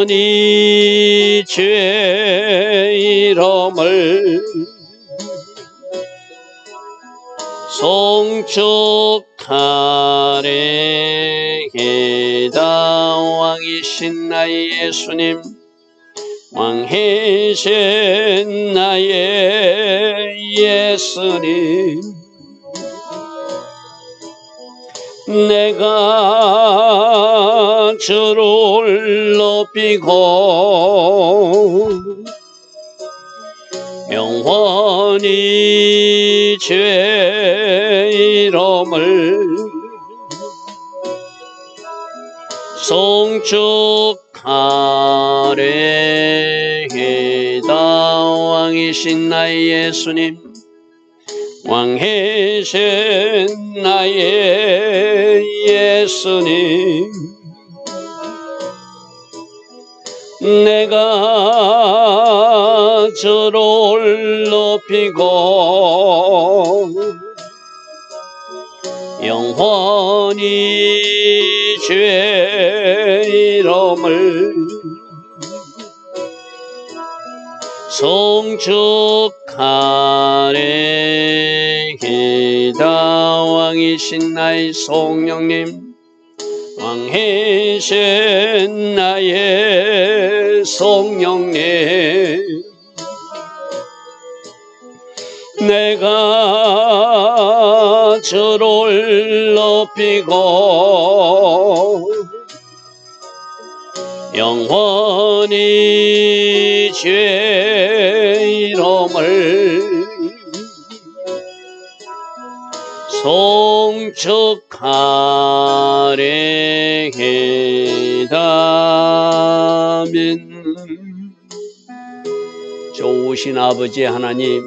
영원히 주의 이름을 송축하리이다. 왕이신 나의 예수님, 왕이신 나의 예수님, 내가 주를 높이고 영원히 주의 이름을 송축하리이다. 왕이신 나의 예수님, 왕이신 나의 예수님, 내가 주를 높이고 영원히 주의 이름을 송축하리이다. 왕이신 나의 성령님, 왕이신 나의 성령님, 내가 주를 높이고 영원히 주의 이름을 송축하리이다. 아멘. 좋으신 아버지 하나님,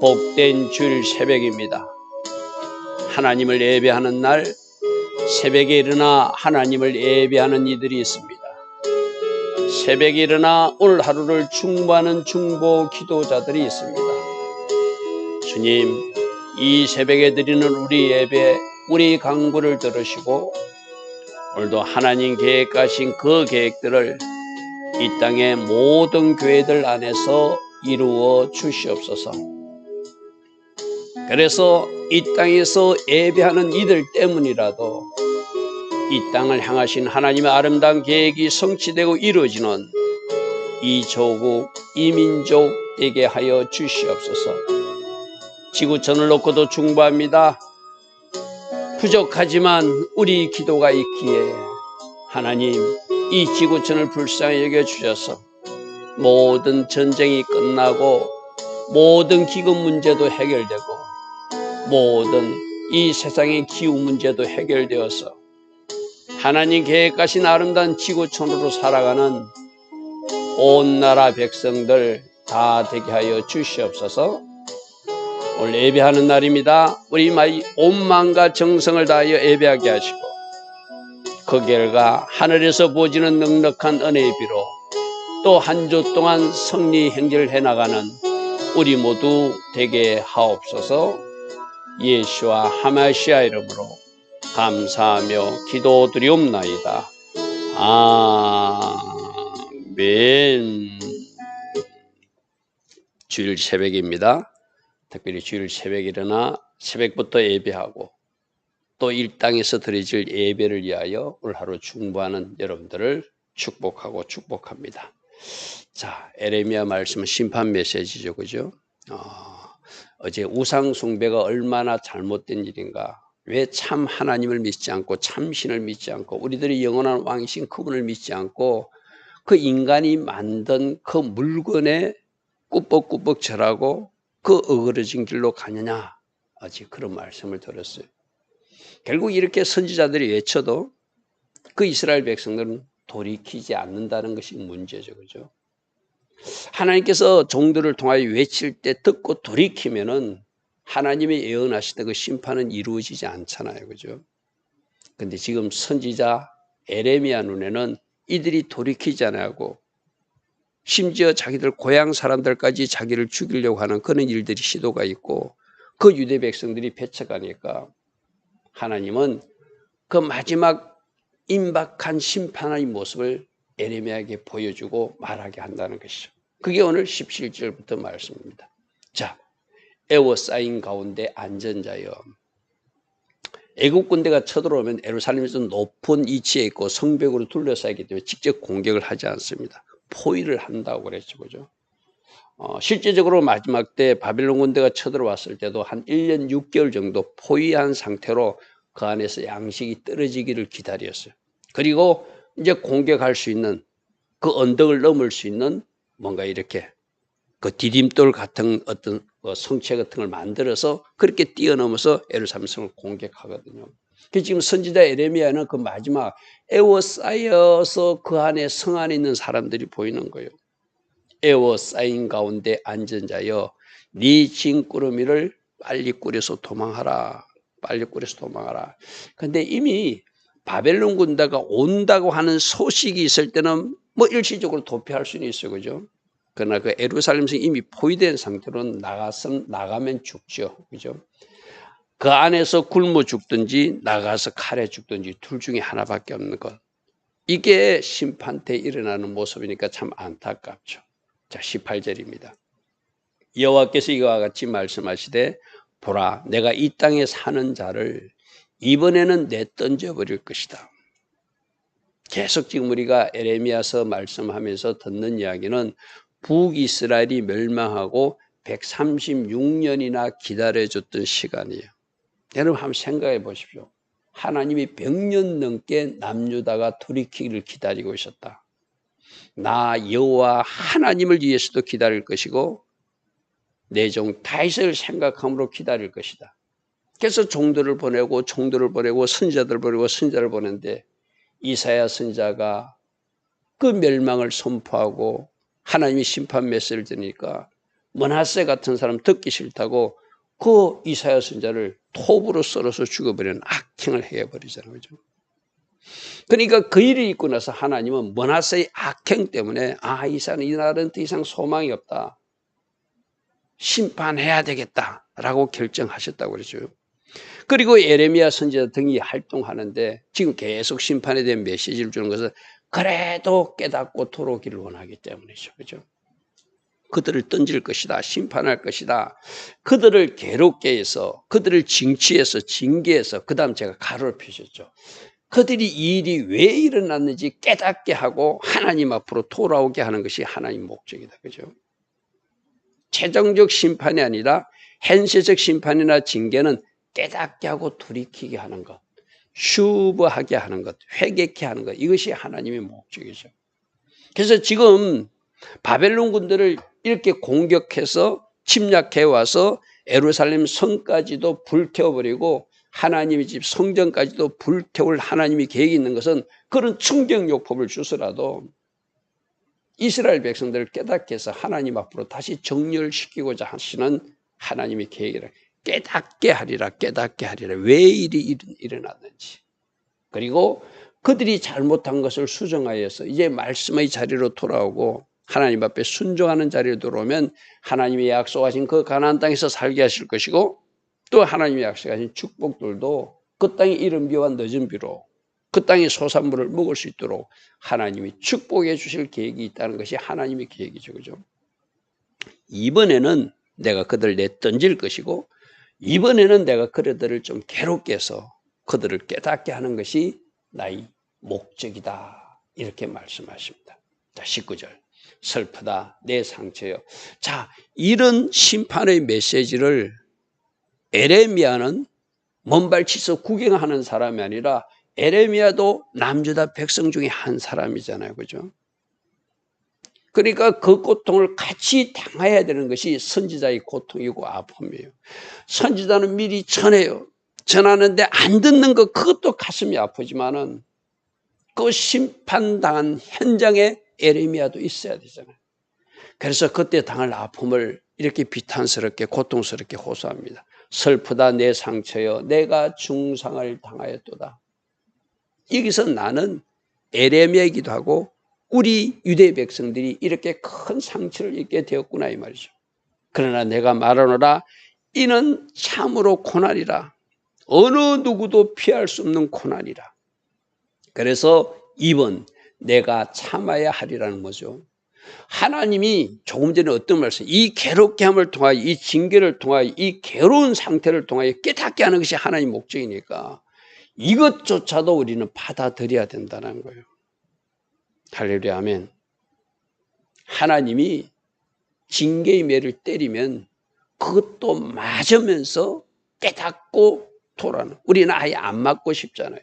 복된 주일 새벽입니다. 하나님을 예배하는 날 새벽에 일어나 하나님을 예배하는 이들이 있습니다. 새벽에 일어나 오늘 하루를 중보하는 중보 기도자들이 있습니다. 주님, 이 새벽에 드리는 우리 예배, 우리 간구를 들으시고 오늘도 하나님 계획하신 그 계획들을 이 땅의 모든 교회들 안에서 이루어 주시옵소서. 그래서 이 땅에서 예배하는 이들 때문이라도 이 땅을 향하신 하나님의 아름다운 계획이 성취되고 이루어지는 이 조국, 이 민족 되게 하여 주시옵소서. 지구촌을 놓고도 중보합니다. 부족하지만 우리 기도가 있기에 하나님, 이 지구촌을 불쌍히 여겨주셔서 모든 전쟁이 끝나고 모든 기근 문제도 해결되고 모든 이 세상의 기후 문제도 해결되어서 하나님 계획하신 아름다운 지구촌으로 살아가는 온 나라 백성들 다 되게 하여 주시옵소서. 오늘 예배하는 날입니다. 우리 온 마음과 정성을 다하여 예배하게 하시고 그 결과 하늘에서 부어지는 넉넉한 은혜의 비로 또 한 주 동안 승리 행진을 해나가는 우리 모두 되게 하옵소서. 예수와 하마시아 이름으로 감사하며 기도드리옵나이다. 아멘. 주일 새벽입니다. 특별히 주일 새벽에 일어나 새벽부터 예배하고 또 일당에서 드려질 예배를 위하여 오늘 하루 중보하는 여러분들을 축복합니다. 자, 에레미야 말씀은 심판 메시지죠, 그죠? 어제 우상 숭배가 얼마나 잘못된 일인가, 왜 참 하나님을 믿지 않고 참 신을 믿지 않고 우리들이 영원한 왕이신 그분을 믿지 않고 그 인간이 만든 그 물건에 꾸벅꾸벅 절하고 그 어그러진 길로 가느냐, 어제 그런 말씀을 들었어요. 결국 이렇게 선지자들이 외쳐도 그 이스라엘 백성들은 돌이키지 않는다는 것이 문제죠, 그죠? 하나님께서 종들을 통하여 외칠 때 듣고 돌이키면은 하나님의 예언하시던 그 심판은 이루어지지 않잖아요, 그죠? 근데 지금 선지자 에레미야 눈에는 이들이 돌이키지 않고 심지어 자기들 고향 사람들까지 자기를 죽이려고 하는 그런 일들이 시도가 있고 그 유대 백성들이 배척하니까 하나님은 그 마지막 임박한 심판의 모습을 에레미야에게 보여주고 말하게 한다는 것이죠. 그게 오늘 17절부터 말씀입니다. 자, 에워싸인 가운데 안전자여. 애국 군대가 쳐들어오면 예루살렘에서 높은 위치에 있고 성벽으로 둘러싸이기 때문에 직접 공격을 하지 않습니다. 포위를 한다고 그랬죠. 그죠? 실제적으로 마지막 때 바벨론 군대가 쳐들어왔을 때도 한 1년 6개월 정도 포위한 상태로 그 안에서 양식이 떨어지기를 기다렸어요. 그리고 이제 공격할 수 있는 그 언덕을 넘을 수 있는 뭔가 이렇게 그 디딤돌 같은 어떤 성체 같은 걸 만들어서 그렇게 뛰어넘어서 예루살렘 성을 공격하거든요. 그 지금 선지자 에레미야는 그 마지막 에워싸여서 그 안에 성 안에 있는 사람들이 보이는 거예요. 에워싸인 가운데 앉은 자여, 네 진꾸러미를 빨리 꾸려서 도망하라. 빨리 꾸려서 도망하라. 근데 이미 바벨론 군대가 온다고 하는 소식이 있을 때는 뭐 일시적으로 도피할 수는 있어요. 그죠? 그러나 그 예루살렘성이 이미 포위된 상태로 나가면 죽죠. 그죠? 그 안에서 굶어 죽든지 나가서 칼에 죽든지 둘 중에 하나밖에 없는 것. 이게 심판 때 일어나는 모습이니까 참 안타깝죠. 자, 18절입니다. 여호와께서 이와 같이 말씀하시되 보라, 내가 이 땅에 사는 자를 이번에는 내던져 버릴 것이다. 계속 지금 우리가 에레미야서 말씀하면서 듣는 이야기는 북이스라엘이 멸망하고 136년이나 기다려줬던 시간이에요. 여러분 한번 생각해 보십시오. 하나님이 100년 넘게 남유다가 돌이키기를 기다리고 있었다. 나 여호와 하나님을 위해서도 기다릴 것이고 내 종 다윗을 생각함으로 기다릴 것이다. 그래서 종들을 보내고 선지자들을 보내고 선지자를 보냈는데 이사야 선지자가 그 멸망을 선포하고 하나님이 심판 메시지를 드리니까 므낫세 같은 사람 듣기 싫다고 그 이사야 선지자를 톱으로 썰어서 죽어버리는 악행을 해버리잖아요. 그죠? 그러니까 그 일이 있고 나서 하나님은 므낫세의 악행 때문에 이 나라는 더 이상 소망이 없다. 심판해야 되겠다라고 결정하셨다고 그러죠. 그리고 예레미야 선지자 등이 활동하는데 지금 계속 심판에 대한 메시지를 주는 것은 그래도 깨닫고 돌아오기를 원하기 때문이죠. 그죠? 그들을 던질 것이다. 심판할 것이다. 그들을 괴롭게 해서, 그들을 징치해서, 징계해서, 그 다음 제가 가로를 펴셨죠. 그들이 이 일이 왜 일어났는지 깨닫게 하고 하나님 앞으로 돌아오게 하는 것이 하나님 목적이다. 그죠? 최종적 심판이 아니라 현세적 심판이나 징계는 깨닫게 하고 돌이키게 하는 것, 슈브하게 하는 것, 회개케 하는 것, 이것이 하나님의 목적이죠. 그래서 지금 바벨론 군대를 이렇게 공격해서 침략해 와서 예루살렘 성까지도 불태워버리고 하나님의 집 성전까지도 불태울 하나님의 계획이 있는 것은 그런 충격요법을 주서라도 이스라엘 백성들을 깨닫게 해서 하나님 앞으로 다시 정렬시키고자 하시는 하나님의 계획이라. 깨닫게 하리라. 왜 일이 일어났는지. 그리고 그들이 잘못한 것을 수정하여서 이제 말씀의 자리로 돌아오고 하나님 앞에 순종하는 자리로 들어오면 하나님이 약속하신 그 가나안 땅에서 살게 하실 것이고 또 하나님이 약속하신 축복들도 그 땅의 이른 비와 늦은 비로 그 땅의 소산물을 먹을 수 있도록 하나님이 축복해 주실 계획이 있다는 것이 하나님의 계획이죠. 그죠? 이번에는 내가 그들을 내던질 것이고 이번에는 내가 그들을 좀 괴롭게 해서 그들을 깨닫게 하는 것이 나의 목적이다. 이렇게 말씀하십니다. 자, 19절. 슬프다 내 상처여. 자, 이런 심판의 메시지를 에레미야는 먼발치서 구경하는 사람이 아니라 에레미야도 남유다 백성 중에 한 사람이잖아요. 그죠? 그러니까 그 고통을 같이 당해야 되는 것이 선지자의 고통이고 아픔이에요. 선지자는 미리 전해요. 전하는데 안 듣는 것 그것도 가슴이 아프지만은 그 심판당한 현장에 에레미야도 있어야 되잖아요. 그래서 그때 당할 아픔을 이렇게 비탄스럽게 고통스럽게 호소합니다. 슬프다 내 상처여 내가 중상을 당하였도다. 여기서 나는 에레미야이기도 하고 우리 유대 백성들이 이렇게 큰 상처를 입게 되었구나 이 말이죠. 그러나 내가 말하노라 이는 참으로 고난이라. 어느 누구도 피할 수 없는 고난이라. 그래서 2번, 내가 참아야 하리라는 거죠. 하나님이 조금 전에 어떤 말씀, 이 괴롭게 함을 통하여, 이 징계를 통하여, 이 괴로운 상태를 통하여 깨닫게 하는 것이 하나님 목적이니까 이것조차도 우리는 받아들여야 된다는 거예요. 할렐루야, 아멘. 하나님이 징계의 매를 때리면 그것도 맞으면서 깨닫고 돌아오는. 우리는 아예 안 맞고 싶잖아요.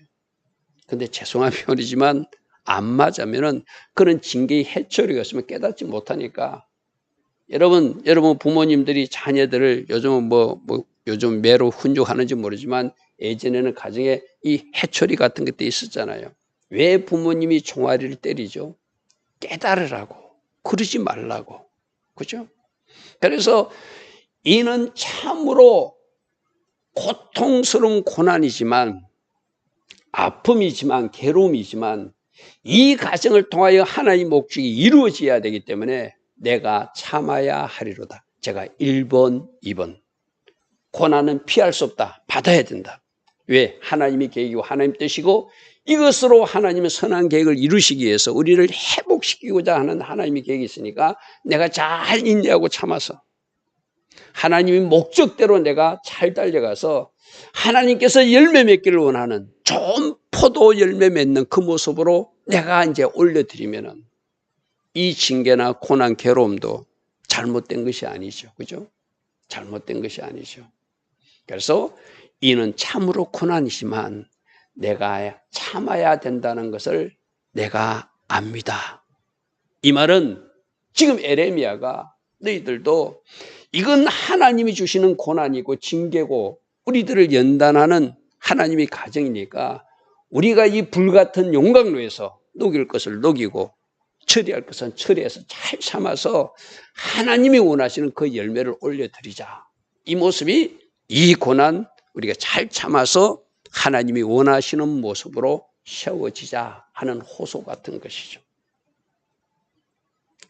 근데 죄송한 표현이지만 안 맞으면은 그런 징계의 해초리가 있으면 깨닫지 못하니까. 여러분 부모님들이 자녀들을 요즘은 요즘 매로 훈육하는지 모르지만 예전에는 가정에 이 해초리 같은 것도 있었잖아요. 왜 부모님이 종아리를 때리죠? 깨달으라고, 그러지 말라고. 그죠? 그래서 이는 참으로 고통스러운 고난이지만, 아픔이지만, 괴로움이지만 이 과정을 통하여 하나님의 목적이 이루어져야 되기 때문에 내가 참아야 하리로다. 제가 1번, 2번. 고난은 피할 수 없다. 받아야 된다. 왜? 하나님의 계획이고 하나님 뜻이고 이것으로 하나님의 선한 계획을 이루시기 위해서 우리를 회복시키고자 하는 하나님의 계획이 있으니까 내가 잘 인내하고 참아서 하나님의 목적대로 내가 잘 달려가서 하나님께서 열매 맺기를 원하는 좋은 포도 열매 맺는 그 모습으로 내가 이제 올려드리면은 이 징계나 고난, 괴로움도 잘못된 것이 아니죠. 그죠? 잘못된 것이 아니죠. 그래서 이는 참으로 고난이지만 내가 참아야 된다는 것을 내가 압니다. 이 말은 지금 에레미야가 너희들도 이건 하나님이 주시는 고난이고 징계고 우리들을 연단하는 하나님의 가정이니까 우리가 이 불같은 용광로에서 녹일 것을 녹이고 처리할 것은 처리해서 잘 참아서 하나님이 원하시는 그 열매를 올려드리자. 이 모습이 이 고난 우리가 잘 참아서 하나님이 원하시는 모습으로 세워지자 하는 호소 같은 것이죠.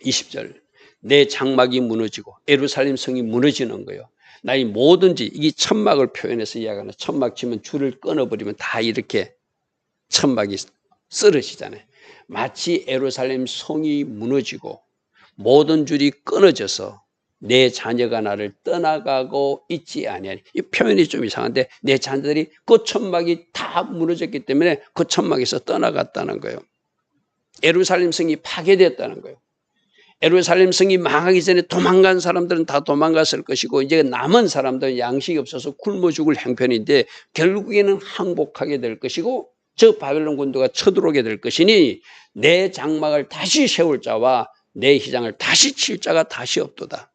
20절, 내 장막이 무너지고 예루살렘 성이 무너지는 거예요. 나의 뭐든지 이게 천막을 표현해서 이야기하는, 천막 치면 줄을 끊어버리면 다 이렇게 천막이 쓰러지잖아요. 마치 예루살렘 성이 무너지고 모든 줄이 끊어져서 내 자녀가 나를 떠나가고 있지 아니하니. 이 표현이 좀 이상한데 내 자녀들이 그 천막이 다 무너졌기 때문에 그 천막에서 떠나갔다는 거예요. 예루살렘 성이 파괴됐다는 거예요. 예루살렘 성이 망하기 전에 도망간 사람들은 다 도망갔을 것이고 이제 남은 사람들은 양식이 없어서 굶어 죽을 형편인데 결국에는 항복하게 될 것이고 저 바벨론 군대가 쳐들어오게 될 것이니 내 장막을 다시 세울 자와 내 휘장을 다시 칠 자가 다시 없도다.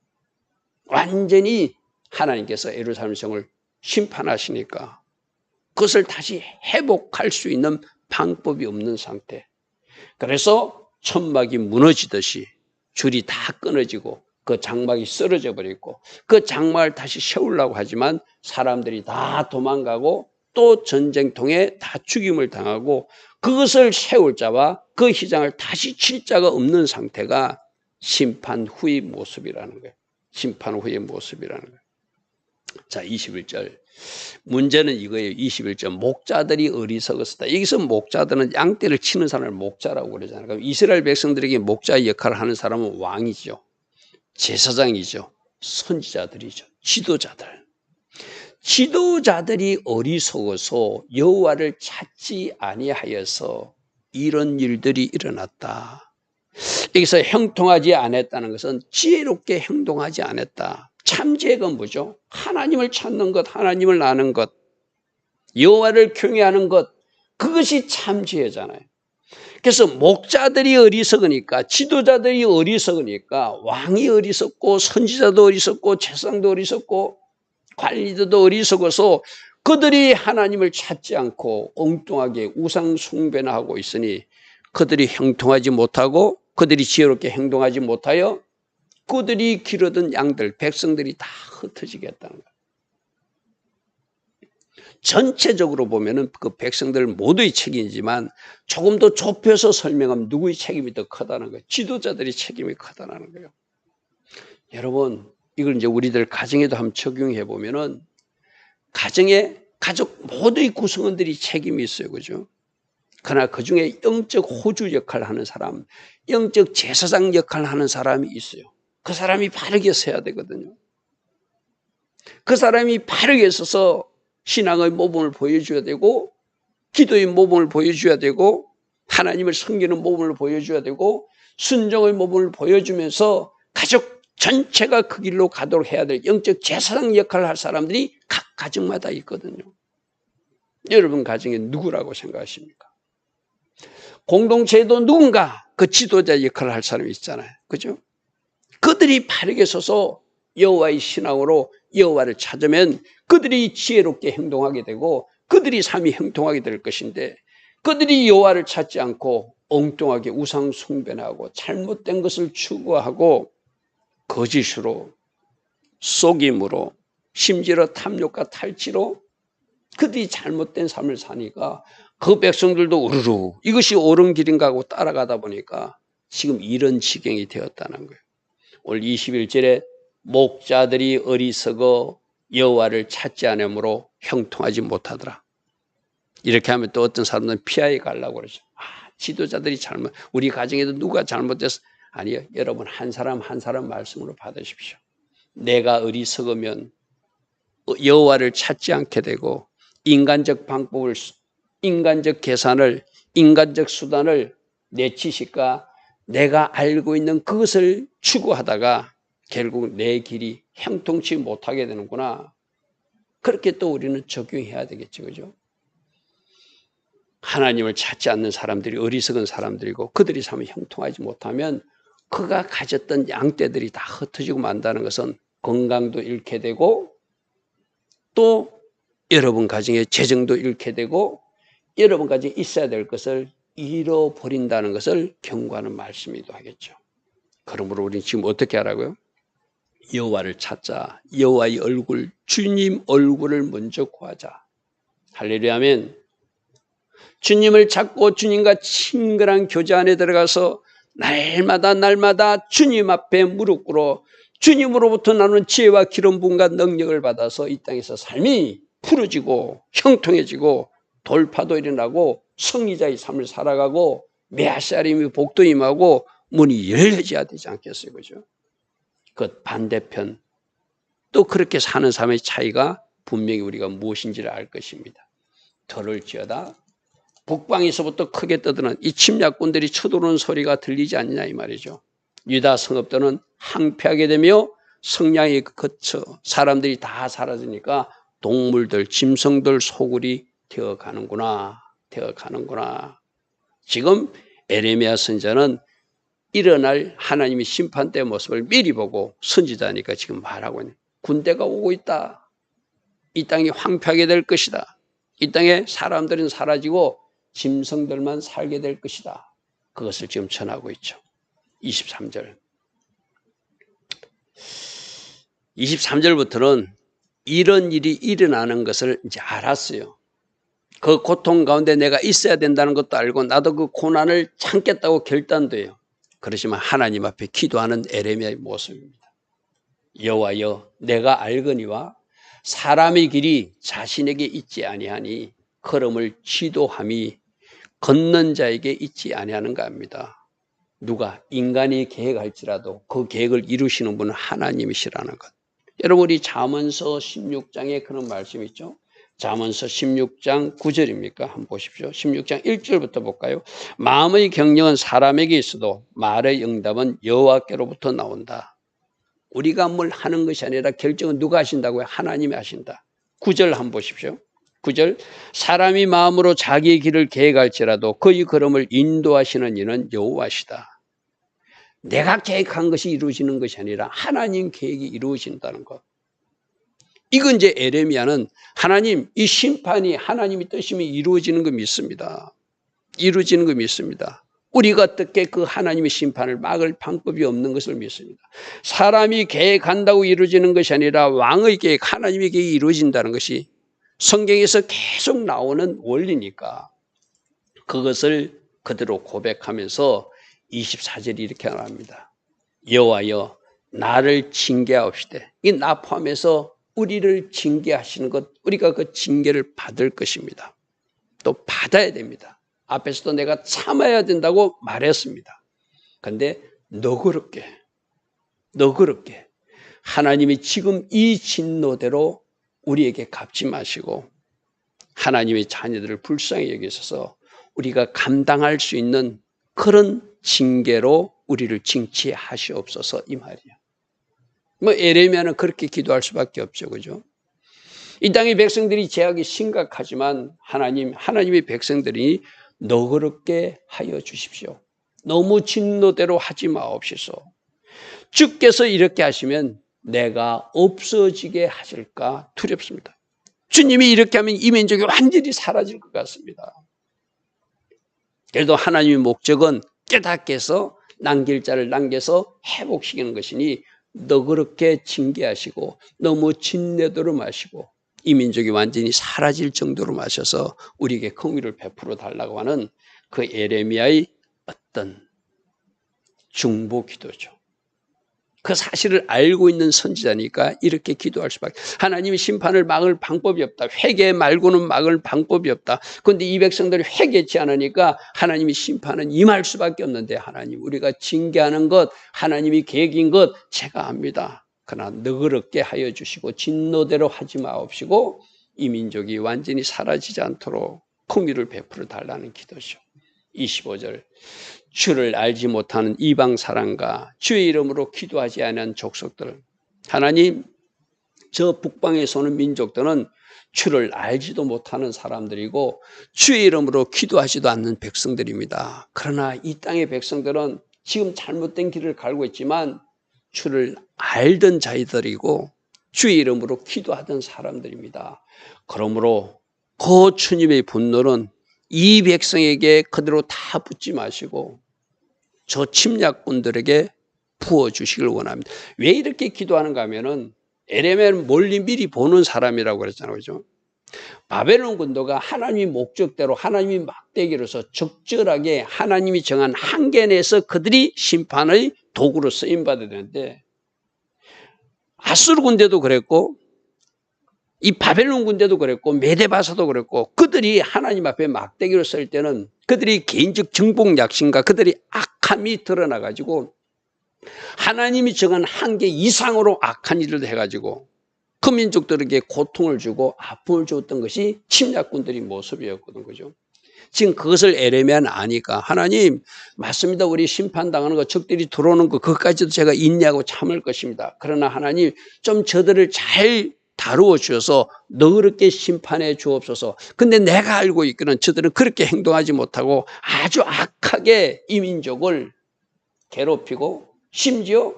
완전히 하나님께서 예루살렘 성을 심판하시니까 그것을 다시 회복할 수 있는 방법이 없는 상태. 그래서 천막이 무너지듯이 줄이 다 끊어지고 그 장막이 쓰러져 버리고 그 장막을 다시 세우려고 하지만 사람들이 다 도망가고 또 전쟁통에 다 죽임을 당하고 그것을 세울 자와 그 휘장을 다시 칠 자가 없는 상태가 심판 후의 모습이라는 거예요. 심판 후의 모습이라는 거예요. 자, 21절. 문제는 이거예요. 21절. 목자들이 어리석었다. 여기서 목자들은 양떼를 치는 사람을 목자라고 그러잖아요. 그럼 이스라엘 백성들에게 목자의 역할을 하는 사람은 왕이죠. 제사장이죠. 선지자들이죠. 지도자들. 지도자들이 어리석어서 여호와를 찾지 아니하여서 이런 일들이 일어났다. 여기서 형통하지 않았다는 것은 지혜롭게 행동하지 않았다. 참지혜가 뭐죠? 하나님을 찾는 것, 하나님을 아는 것, 여호와를 경외하는 것, 그것이 참지혜잖아요. 그래서 목자들이 어리석으니까, 지도자들이 어리석으니까 왕이 어리석고 선지자도 어리석고 제사장도 어리석고 관리들도 어리석어서 그들이 하나님을 찾지 않고 엉뚱하게 우상 숭배나 하고 있으니 그들이 형통하지 못하고 그들이 지혜롭게 행동하지 못하여 그들이 기르던 양들, 백성들이 다 흩어지게 했다는 거예요. 전체적으로 보면은 그 백성들 모두의 책임이지만 조금 더 좁혀서 설명하면 누구의 책임이 더 크다는 거예요. 지도자들의 책임이 크다는 거예요. 여러분, 이걸 이제 우리들 가정에도 한번 적용해 보면은 가정에 가족 모두의 구성원들이 책임이 있어요. 그죠? 그러나 그 중에 영적 호주 역할을 하는 사람, 영적 제사장 역할을 하는 사람이 있어요. 그 사람이 바르게 서야 되거든요. 그 사람이 바르게 서서 신앙의 모범을 보여줘야 되고, 기도의 모범을 보여줘야 되고, 하나님을 섬기는 모범을 보여줘야 되고, 순종의 모범을 보여주면서 가족 전체가 그 길로 가도록 해야 될 영적 제사장 역할을 할 사람들이 각 가정마다 있거든요. 여러분 가정에 누구라고 생각하십니까? 공동체에도 누군가 그 지도자 역할을 할 사람이 있잖아요. 그죠? 그들이 바르게 서서 여호와의 신앙으로 여호와를 찾으면 그들이 지혜롭게 행동하게 되고 그들이 삶이 형통하게 될 것인데, 그들이 여호와를 찾지 않고 엉뚱하게 우상 숭배하고 잘못된 것을 추구하고 거짓으로, 속임으로, 심지어 탐욕과 탈취로 그들이 잘못된 삶을 사니까 그 백성들도 우르르 이것이 옳은 길인가 하고 따라가다 보니까 지금 이런 지경이 되었다는 거예요. 오늘 21절에 목자들이 어리석어 여호와를 찾지 않으므로 형통하지 못하더라. 이렇게 하면 또 어떤 사람들은 피하에 가려고 그러죠. 지도자들이 잘못, 우리 가정에도 누가 잘못돼서, 아니요, 여러분 한 사람 한 사람 말씀으로 받으십시오. 내가 어리석으면 여호와를 찾지 않게 되고 인간적 방법을, 인간적 계산을, 인간적 수단을, 내 지식과 내가 알고 있는 그것을 추구하다가 결국 내 길이 형통치 못하게 되는구나. 그렇게 또 우리는 적용해야 되겠죠. 그죠? 하나님을 찾지 않는 사람들이 어리석은 사람들이고 그들이 삶이 형통하지 못하면 그가 가졌던 양떼들이 다 흩어지고 만다는 것은 건강도 잃게 되고 또 여러분 가정의 재정도 잃게 되고 여러분 가정에 있어야 될 것을 잃어버린다는 것을 경고하는 말씀이기도 하겠죠. 그러므로 우리는 지금 어떻게 하라고요? 여호와를 찾자. 여호와의 얼굴, 주님 얼굴을 먼저 구하자. 할렐루야 아멘. 주님을 찾고 주님과 친근한 교제 안에 들어가서 날마다 주님 앞에 무릎 꿇어 주님으로부터 나오는 지혜와 기름 부음과 능력을 받아서 이 땅에서 삶이 풀어지고 형통해지고 돌파도 일어나고 성리자의 삶을 살아가고 메시아림의 복도 임하고 문이 열려져야 되지 않겠어요? 그죠? 그 반대편 또 그렇게 사는 삶의 차이가 분명히 우리가 무엇인지를 알 것입니다. 들을지어다 북방에서부터 크게 떠드는 이 침략군들이 쳐들어오는 소리가 들리지 않느냐 이 말이죠. 유다 성읍들은 항폐하게 되며 성량이 거쳐 사람들이 다 사라지니까 동물들, 짐승들 소굴이 되어가는구나. 지금 에레미야 선지자는 일어날 하나님의 심판 때의 모습을 미리 보고 선지자니까 지금 말하고 있는 군대가 오고 있다. 이 땅이 황폐하게 될 것이다. 이 땅에 사람들은 사라지고 짐승들만 살게 될 것이다. 그것을 지금 전하고 있죠. 23절. 23절부터는 이런 일이 일어나는 것을 이제 알았어요. 그 고통 가운데 내가 있어야 된다는 것도 알고 나도 그 고난을 참겠다고 결단돼요. 그렇지만 하나님 앞에 기도하는 에레미야의 모습입니다. 여호와여 내가 알거니와 사람의 길이 자신에게 있지 아니하니 걸음을 지도함이 걷는 자에게 있지 아니하는가 합니다. 누가 인간이 계획할지라도 그 계획을 이루시는 분은 하나님이시라는 것. 여러분 우리 잠언서 16장에 그런 말씀이 있죠. 잠언서 16장 9절입니까? 한번 보십시오. 16장 1절부터 볼까요? 마음의 경영은 사람에게 있어도 말의 응답은 여호와께로부터 나온다. 우리가 뭘 하는 것이 아니라 결정은 누가 하신다고요? 하나님이 하신다. 9절 한번 보십시오. 9절 사람이 마음으로 자기의 길을 계획할지라도 그의 걸음을 인도하시는 이는 여호와시다. 내가 계획한 것이 이루어지는 것이 아니라 하나님 계획이 이루어진다는 것. 이건 이제 에레미야는 하나님 이 심판이 하나님의 뜻이면 이루어지는 거 믿습니다. 이루어지는 거 믿습니다. 우리가 어떻게 그 하나님의 심판을 막을 방법이 없는 것을 믿습니다. 사람이 계획한다고 이루어지는 것이 아니라 왕의 계획, 하나님의 계획이 이루어진다는 것이 성경에서 계속 나오는 원리니까 그것을 그대로 고백하면서 24절이 이렇게 말합니다. 여호와여 나를 징계하옵시되 이 나 포함해서 우리를 징계하시는 것, 우리가 그 징계를 받을 것입니다. 또 받아야 됩니다. 앞에서도 내가 참아야 된다고 말했습니다. 그런데 너그럽게 하나님이 지금 이 진노대로 우리에게 갚지 마시고 하나님의 자녀들을 불쌍히 여기셔서 우리가 감당할 수 있는 그런 징계로 우리를 징치하시옵소서 이 말이에요. 뭐 에레미야는 그렇게 기도할 수밖에 없죠. 그죠? 이 땅의 백성들이 죄악이 심각하지만 하나님의 백성들이 너그럽게 하여 주십시오. 너무 진노대로 하지 마옵시소. 주께서 이렇게 하시면 내가 없어지게 하실까 두렵습니다. 주님이 이렇게 하면 이 민족이 완전히 사라질 것 같습니다. 그래도 하나님의 목적은 깨닫게 해서 남길 자를 남겨서 회복시키는 것이니 너그럽게 징계하시고 너무 진내도록 마시고 이 민족이 완전히 사라질 정도로 마셔서 우리에게 긍휼을 베풀어 달라고 하는 그 에레미야의 어떤 중보 기도죠. 그 사실을 알고 있는 선지자니까 이렇게 기도할 수밖에. 하나님이 심판을 막을 방법이 없다. 회개 말고는 막을 방법이 없다. 그런데 이 백성들이 회개치 않으니까 하나님이 심판은 임할 수밖에 없는데 하나님 우리가 징계하는 것 하나님이 계획인 것 제가 압니다. 그러나 너그럽게 하여 주시고 진노대로 하지 마옵시고 이 민족이 완전히 사라지지 않도록 긍휼을 베풀어 달라는 기도죠. 25절 주를 알지 못하는 이방 사람과 주의 이름으로 기도하지 않은 족속들 하나님 저 북방에서 오는 민족들은 주를 알지도 못하는 사람들이고 주의 이름으로 기도하지도 않는 백성들입니다. 그러나 이 땅의 백성들은 지금 잘못된 길을 갈고 있지만 주를 알던 자들이고 주의 이름으로 기도하던 사람들입니다. 그러므로 그 주님의 분노는 이 백성에게 그대로 다 붓지 마시고 저 침략군들에게 부어주시길 원합니다. 왜 이렇게 기도하는가 하면은 에레미야는 멀리 미리 보는 사람이라고 그랬잖아요. 그죠? 바벨론 군도가 하나님의 목적대로 하나님의 막대기로서 적절하게 하나님이 정한 한계 내에서 그들이 심판의 도구로 쓰임받아야 되는데 아수르 군대도 그랬고 이 바벨론 군대도 그랬고 메데바사도 그랬고 그들이 하나님 앞에 막대기로 설 때는 그들이 개인적 정복 약심과 그들이 악함이 드러나가지고 하나님이 정한 한계 이상으로 악한 일을 해가지고 그 민족들에게 고통을 주고 아픔을 줬던 것이 침략군들의 모습이었거든. 그죠? 지금 그것을 에레미야는 아니까 하나님 맞습니다. 우리 심판당하는 거 적들이 들어오는 거 그것까지도 제가 인내하고 참을 것입니다. 그러나 하나님 좀 저들을 잘 다루어 주셔서 너그럽게 심판해 주옵소서. 근데 내가 알고 있기는 저들은 그렇게 행동하지 못하고 아주 악하게 이 민족을 괴롭히고 심지어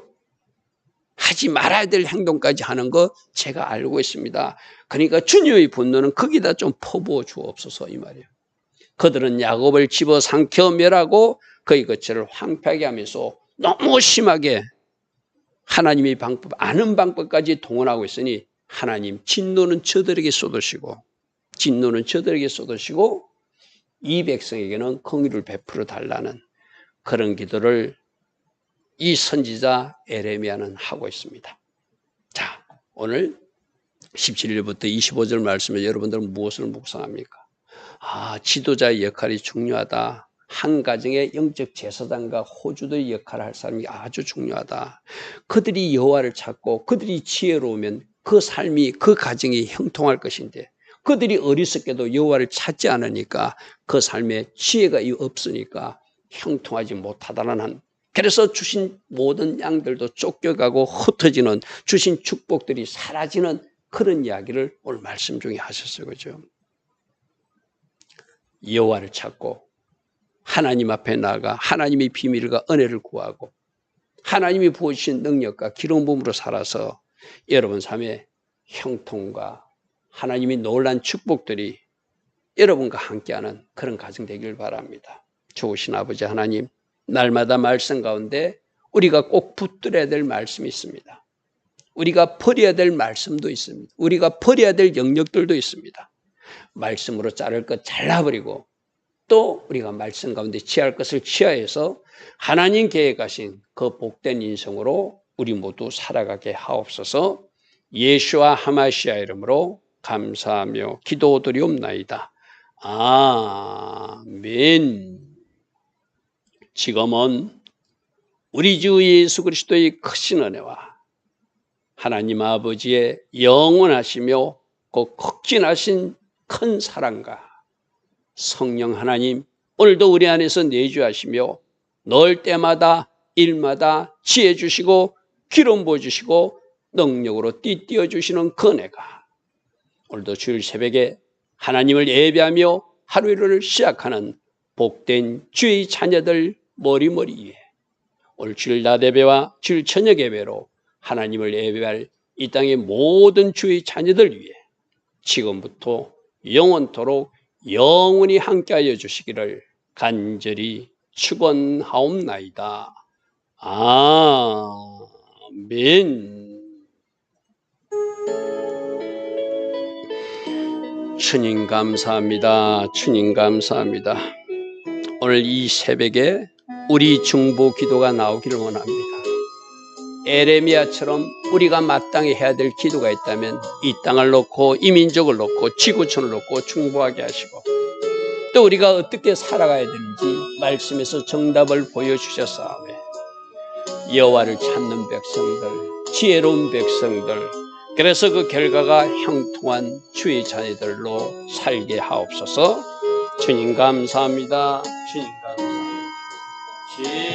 하지 말아야 될 행동까지 하는 거 제가 알고 있습니다. 그러니까 주님의 분노는 거기다 좀 퍼부어 주옵소서 이 말이에요. 그들은 야곱을 집어삼켜 멸하고 그의 거처를 황폐하게 하면서 너무 심하게 하나님의 방법, 아는 방법까지 동원하고 있으니 하나님 진노는 저들에게 쏟으시고 이 백성에게는 긍휼을 베풀어 달라는 그런 기도를 이 선지자 에레미야는 하고 있습니다. 자, 오늘 17절부터 25절 말씀에 여러분들은 무엇을 묵상합니까? 지도자의 역할이 중요하다. 한 가정의 영적 제사장과 호주도의 역할을 할 사람이 아주 중요하다. 그들이 여호와를 찾고 그들이 지혜로우면 그 삶이 그 가정이 형통할 것인데 그들이 어리석게도 여호와를 찾지 않으니까 그 삶에 지혜가 없으니까 형통하지 못하다는 그래서 주신 모든 양들도 쫓겨가고 흩어지는 주신 축복들이 사라지는 그런 이야기를 오늘 말씀 중에 하셨어요. 그죠? 여호와를 찾고 하나님 앞에 나아가 하나님의 비밀과 은혜를 구하고 하나님이 부어주신 능력과 기름 부음으로 살아서 여러분 삶에 형통과 하나님의 놀라운 축복들이 여러분과 함께하는 그런 가정 되길 바랍니다. 좋으신 아버지 하나님, 날마다 말씀 가운데 우리가 꼭 붙들어야 될 말씀이 있습니다. 우리가 버려야 될 말씀도 있습니다. 우리가 버려야 될 영역들도 있습니다. 말씀으로 자를 것 잘라버리고 또 우리가 말씀 가운데 취할 것을 취하여서 하나님 계획하신 그 복된 인생으로 우리 모두 살아가게 하옵소서. 예수와 하마시아 이름으로 감사하며 기도드리옵나이다. 아멘. 지금은 우리 주 예수 그리스도의 크신 은혜와 하나님 아버지의 영원하시며 그 극진하신 큰 사랑과 성령 하나님 오늘도 우리 안에서 내주하시며 넣을 때마다 일마다 지혜 주시고 기름 부어주시고 능력으로 띠띠어 주시는 그 은혜가 오늘도 주일 새벽에 하나님을 예배하며 하루를 시작하는 복된 주의 자녀들 머리머리에 오늘 주일 낮 예배와 주일 저녁 예배로 하나님을 예배할 이 땅의 모든 주의 자녀들 위해 지금부터 영원토록 영원히 함께하여 주시기를 간절히 축원하옵나이다. 아멘. 주님 감사합니다. 주님 감사합니다. 오늘 이 새벽에 우리 중보 기도가 나오기를 원합니다. 에레미야처럼 우리가 마땅히 해야 될 기도가 있다면 이 땅을 놓고 이 민족을 놓고 지구촌을 놓고 중보하게 하시고 또 우리가 어떻게 살아가야 되는지 말씀에서 정답을 보여주셨사오매 여호와를 찾는 백성들, 지혜로운 백성들, 그래서 그 결과가 형통한 주의 자녀들로 살게 하옵소서. 주님 감사합니다. 주님 감사합니다.